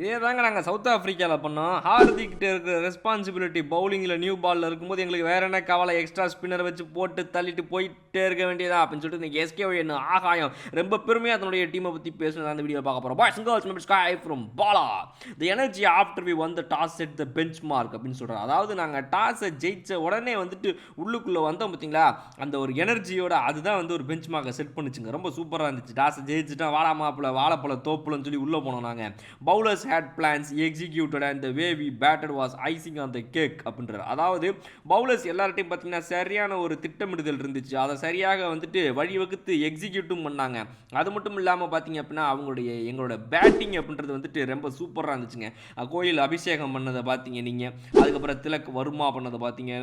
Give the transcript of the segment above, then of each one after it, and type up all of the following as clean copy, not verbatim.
இதே தாங்க நாங்கள் சவுத் ஆஃப்ரிக்காவில் பண்ணோம். ஹார்திக்கிட்ட இருக்கிற ரெஸ்பான்சிபிலிட்டி பவுலிங்கில் நியூ பாலில் இருக்கும்போது எங்களுக்கு வேற என்ன கவலை, எக்ஸ்ட்ரா ஸ்பின்னர் வச்சு போட்டு தள்ளிட்டு போயிட்டே இருக்க வேண்டியதா அப்படின்னு சொல்லிட்டு இந்த எஸ்கே என்ன ஆகாயம் ரொம்ப பெருமையாக தன்னுடைய டீமை பற்றி பேசுனது அந்த வீடியோ பார்க்க போகிறோம். Boys and girls members sky from Bala the energy after we won the toss set the benchmark அப்படின்னு சொல்கிறார். அதாவது நாங்கள் டாஸை ஜெயிச்ச உடனே வந்துட்டு உள்ளுக்குள்ளே வந்தோம் பார்த்தீங்களா, அந்த ஒரு எனர்ஜியோட அதுதான் வந்து ஒரு பெஞ்ச் மார்க்கை செட் பண்ணிச்சுங்க. ரொம்ப சூப்பராக இருந்துச்சு. டாஸை ஜெயிச்சுட்டா வாழா மாப்பிள்ள வாழைப்பழ தோப்புலன்னு சொல்லி உள்ளே போனோம். நாங்கள் bowlers had plans executed and the way we batted was icing on the cake அப்படின்றார். அதாவது பவுலர்ஸ் எல்லார்ட்டையும் பார்த்தீங்கன்னா சரியான ஒரு திட்டமிடுதல் இருந்துச்சு. அதை சரியாக வந்துட்டு வழிவகுத்து எக்ஸிக்யூட்டும் பண்ணாங்க. அது மட்டும் இல்லாமல் பார்த்தீங்க அப்படின்னா எங்களோட பேட்டிங் அப்படின்றது வந்துட்டு ரொம்ப சூப்பராக இருந்துச்சுங்க. கோயில் அபிஷேகம் பண்ணதை பார்த்தீங்க நீங்கள், அதுக்கப்புறம் திலக் வர்மா பண்ணதை பார்த்தீங்க.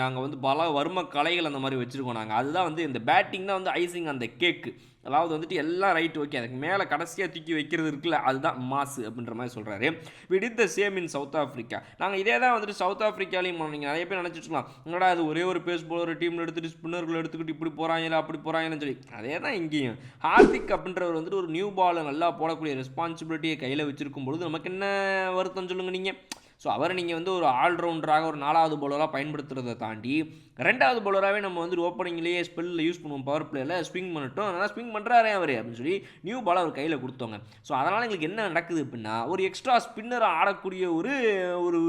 நாங்கள் வந்து பல வர்ம கலைகள் அந்த மாதிரி வச்சுருக்கோம். நாங்கள் அதுதான் வந்து இந்த பேட்டிங் தான் வந்து ஐசிங் அந்த கேக்கு. அதாவது வந்துட்டு எல்லாம் ரைட் ஓகே, அதுக்கு மேலே கடைசியாக தூக்கி வைக்கிறது இருக்குல்ல, அதுதான் மாசு அப்படின்ற மாதிரி சொல்கிறாரு. We did the same in South Africa. நாங்கள் இதே தான் வந்துட்டு சவுத் ஆஃப்ரிக்காலையும் நீங்கள் நிறைய பேர் நினச்சிட்டுலாம், என்னடா அது ஒரே ஒரு பேஸ் போலர் டீமில் எடுத்துகிட்டு ஸ்பின்னர்கள் எடுத்துக்கிட்டு இப்படி போகிறாங்களா அப்படி போகிறாங்கன்னு சொல்லி. அதே தான் இங்கேயும் ஹார்திக் அப்படின்றவர் வந்துட்டு ஒரு நியூ பாலை நல்லா போடக்கூடிய ரெஸ்பான்சிபிலிட்டியை கையில் வச்சிருக்கும் பொழுது நமக்கு என்ன வருத்தம் சொல்லுங்கள் நீங்கள். ஸோ அவரை நீங்கள் வந்து ஒரு ஆல்ரவுண்டராக ஒரு 4வது பவுலராக பயன்படுத்துறதை தாண்டி 2வது பவுலராகவே நம்ம வந்து ஓப்பனிங்லேயே ஸ்பெல்லில் யூஸ் பண்ணுவோம், பவர் பிளேயில் ஸ்விங் பண்ணட்டும், அதனால் ஸ்விங் பண்ணுறாரே அவர் அப்படின்னு சொல்லி நியூ பால் அவர் கையில் கொடுத்தோங்க. ஸோ அதனால் எங்களுக்கு என்ன நடக்குது அப்படின்னா, ஒரு எக்ஸ்ட்ரா ஸ்பின்னர் ஆடக்கூடிய ஒரு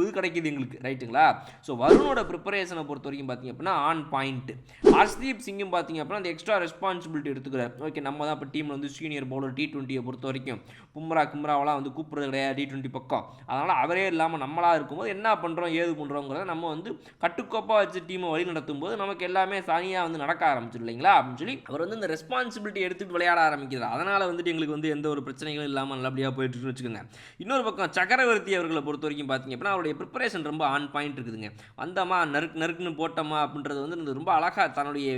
இது கிடைக்கிது எங்களுக்கு, ரைட்டுங்களா. ஸோ வருணோட ப்ரிப்பரேஷனை பொறுத்த வரைக்கும் பார்த்தீங்க அப்படின்னா ஆன் பாயிண்ட். ஹர்ஷ்தீப் சிங்கும் பார்த்தீங்க அப்படின்னா அந்த எக்ஸ்ட்ரா ரெஸ்பான்சிபிலிட்டி எடுத்துக்கிறார். ஓகே, நம்ம தான் இப்போ டீமில் வந்து சீனியர் பவுலர் T20 பொறுத்த வரைக்கும் கும்ராவெலாம் வந்து கூப்பிட்றது கிடையாது T20 பக்கம். அதனால் அவரே இல்லாமல் நம்மளாக இருக்கும்போது என்ன பண்ணுறோம் ஏது பண்ணுறோங்கிறத நம்ம வந்து கட்டுக்கோப்பாக வச்சு டீமை வழி நடத்தும் போது நமக்கு எல்லாமே தனியாக வந்து நடக்க ஆரம்பிச்சிடும் இல்லைங்களா அப்படின்னு சொல்லி அவர் வந்து இந்த ரெஸ்பான்சிபிலிட்டி எடுத்துகிட்டு விளையாட ஆரம்பிக்கிறார். அதனால் வந்துட்டு எங்களுக்கு வந்து எந்த ஒரு பிரச்சனைகளும் இல்லாமல் நல்லபடியாக போயிட்டு வச்சுக்கோங்க. இன்னொரு பக்கம் சக்கரவர்த்தி அவர்களை பொறுத்த வரைக்கும் பார்த்தீங்க அப்படின்னா அவருடைய ப்ரிப்பரேஷன் ரொம்ப ஆன் பாயிண்ட் இருக்குதுங்க. வந்தமா நறுக்குன்னு போட்டோமா அப்படின்றது வந்து ரொம்ப அழகாக தன்னுடைய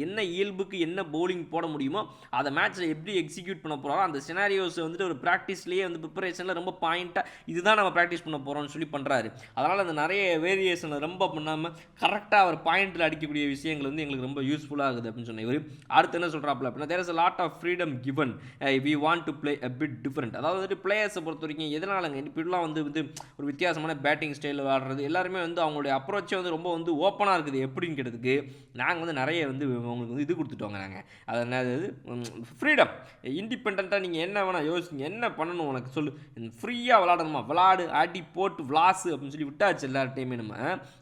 என்ன இயல்புக்கு என்ன பவுலிங் போட முடியுமோ அதை மேட்ச்சில் எப்படி எக்ஸிக்யூட் பண்ண போகிறோம் அந்த சினாரியோஸை வந்துட்டு ஒரு ப்ராக்டிஸ்லேயே வந்து ப்ரிப்பரேஷனில் ரொம்ப பாயிண்ட்டாக இதுதான் நம்ம ப்ராக்டிஸ் பண்ண போகிறோம்னு சொல்லி பண்ணுறாரு. அதனால் அந்த நிறைய வேரியேஷனை ரொம்ப பண்ணாமல் கரெக்டாக அவர் பாயிண்டில் அடிக்கக்கூடிய விஷயங்கள் வந்து எங்களுக்கு ரொம்ப யூஸ்ஃபுல்லாக ஆகுது அப்படின்னு சொன்ன இவர். அடுத்து என்ன சொல்கிறாப்புல அப்படின்னா, there is a lot of freedom given, we want to play a bit different. அதாவது வந்துட்டு பிளேயர்ஸை பொறுத்த வரைக்கும் எதனாலங்க இப்படிலாம் வந்து ஒரு வித்தியாசமான பேட்டிங் ஸ்டைலில் விளாடுறது எல்லாருமே வந்து அவங்களுடைய அப்ரோச்சே வந்து ரொம்ப வந்து ஓப்பனாக இருக்குது எப்படின்னு கேட்டதுக்கு நாங்கள் வந்து நிறைய வந்து அவங்களுக்கு வந்து இது கொடுத்துட்டோங்க. நாங்கள் அதை என்னது ஃப்ரீடம், இண்டிபெண்ட்டாக நீங்கள் என்ன வேணால் யோசிங்க, என்ன பண்ணணும் உனக்கு சொல்லு, ஃப்ரீயாக விளாடணுமா விளாடு, அடி போட்டு விளாசு அப்படின்னு சொல்லி விட்டாச்சு எல்லார்ட்டையுமே நம்ம.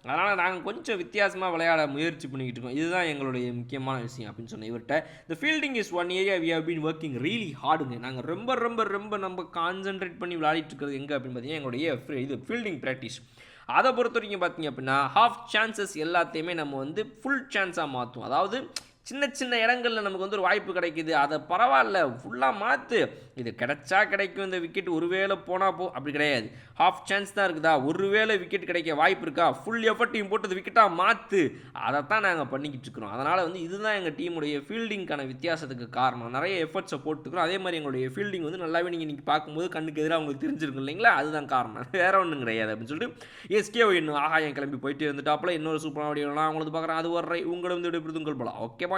அதனால் நாங்கள் கொஞ்சம் வித்தியாசமாக விளையாட முயற்சி பண்ணிக்கிட்டு இருக்கோம். இதுதான் எங்களுடைய முக்கியமான விஷயம் அப்படின்னு சொன்ன இவர்கிட்ட. The fielding is one area we have been working really ஹார்டுங்க. நாங்கள் ரொம்ப ரொம்ப ரொம்ப நம்ம கான்சென்ட்ரேட் பண்ணி விளையாடிட்டு இருக்கிறது எங்கே அப்படின்னு பார்த்தீங்கன்னா எங்களுடைய இது ஃபீல்டிங் ப்ராக்டிஸ். அதை பொறுத்த வரைக்கும் பார்த்தீங்க அப்படின்னா ஹாஃப் சான்சஸ் எல்லாத்தையுமே நம்ம வந்து ஃபுல் சான்ஸாக மாற்றுவோம். அதாவது சின்ன சின்ன இடங்களில் நமக்கு வந்து ஒரு வாய்ப்பு கிடைக்குது, அதை பரவாயில்ல ஃபுல்லாக மாற்று, இது கிடைச்சா கிடைக்கும், இந்த விக்கெட் ஒருவேளை போனால் அப்படி கிடையாது. ஹாஃப் சான்ஸ் தான் இருக்குதா, ஒருவேளை விக்கெட் கிடைக்க வாய்ப்பு இருக்கா, ஃபுல் எஃபர்ட்டையும் போட்டு அது விக்கெட்டாக மாற்று, அதைத்தான் நாங்கள் பண்ணிக்கிட்டு இருக்கிறோம். அதனால் வந்து இதுதான் எங்கள் டீமுடைய ஃபீல்டிங்கான வித்தியாசத்துக்கு காரணம். நிறைய எஃபர்ட்ஸை போட்டுக்கிறோம். அதே மாதிரி எங்களுடைய ஃபீல்டிங் வந்து நல்லாவே நீங்கள் இன்றைக்கி பார்க்கும்போது கண்ணுக்கு எதிராக உங்களுக்கு தெரிஞ்சிருக்கும் இல்லைங்களா, அதுதான் காரணம், வேறு ஒன்றும் கிடையாது அப்படின்னு சொல்லிட்டு எஸ்கே இன்னும் ஆகாயம் கிளம்பி போயிட்டு வந்துட்டாப்புல. இன்னொரு சூப்பரான வீடியோலாம் அவங்களுக்கு பார்க்குறேன். அது வர்ற உங்களை வந்து விடுபடுத்துங்கள் போல. Okay bye.